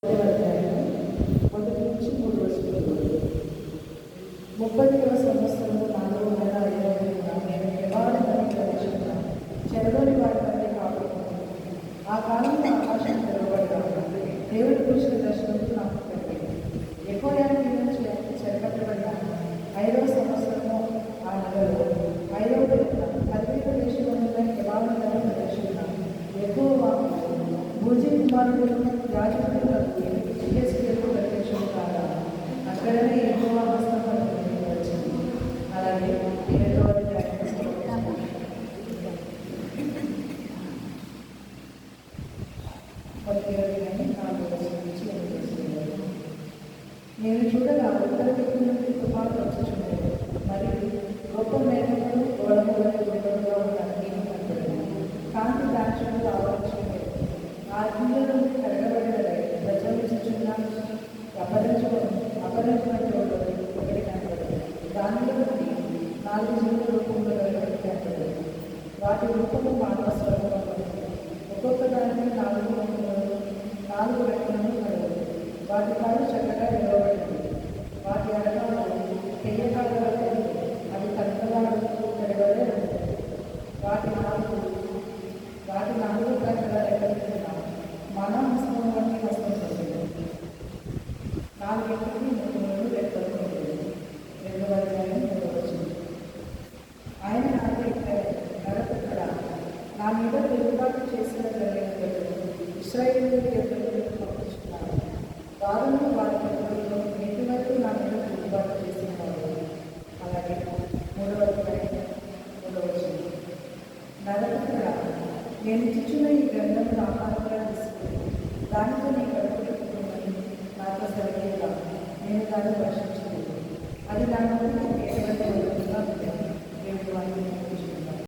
మొదటి నుంచి 3 వచనాలు. 30వ సంవత్సరంలో 4వ నెల 5వ నేను యెహోవాని ప్రవేశించిన చెరలోని వారి మధ్య కాపాడుకున్నాను. ఆ కాలంలో ఆకాశం తెరవబడ్డాను. దేవుడి కూర్చున్న దర్శనంతో నాకు కలిగింది. యెహోయాకీము చెరపట్టబడిన 5వ సంవత్సరము ఆ నెలలో 5వ నెల కల్దీయుల దేశంలో ఉన్న యెహోవాని ప్రవేశించిన యెహోవా బూజీ కుమారుడు యాజకులకు యెహెజ్కేలుకు ప్రత్యక్షం కాగా అక్కడనే యెహోవా హస్తం వచ్చింది. అలాగే 7వ అధ్యాయం 4వ వచనం నుంచి 8వ వచనం. నేను చూడగా ఉత్తర దిక్కు నుండి తుఫాను వచ్చుచుండెను. మరియు గొప్ప మేఘములు గోడముల గుండెలుగా ఉన్న అగ్ని కనబడెను. కాంతి దాక్షులు ఆవరించుండెను. ఆ అగ్నిలో నుండి కరగబడినదై ప్రజ్వలించుచున్న అపరించుకున్న చోటు ఒకటి కనబడింది. దానిలో నుండి 4 జీవుల రూపంలో ఒకటి కనబడింది. వాటి రూపము మానవ స్వరూపంలో ఉంది. ఒక్కొక్క దానికి 4 ముఖములు 4 రెక్కలను కలవు. వాటి కాళ్ళు చక్కగా నిలవబడింది. వాటి అడగాలు తెయ్యకాలుగా ఉంది. అవి కనకలాడుతూ తెరవలే ఉంది. వాటి నాలుగు ప్రజల రెక్కలున్న మన హస్తం వంటి హస్తం చదివింది. 4 ముఖములు రెక్కలు ఉండేది. 2వ అధ్యాయం 3వ వచనం. ఆయన నాతో నరపుత్రుడ, నా మీద తిరుగుబాటు చేసిన జరిగిన ఇశ్రాయేలు దేవులకు పంపించుకున్నాను. వారును వారి పిల్లలలో నేటి వరకు నా మీద తిరుగుబాటు చేసిన వారు. అలాగే 3వ అధ్యాయం 3వ వచనం. నరపుత్రుడ, నేను ఇచ్చిన ఈ గ్రంథమును ఆహారంగా తీసుకుని దానితో నీ కడుపు పెట్టుకుని నాతో సరిగ్గా నేను దాన్ని వర్షించాను.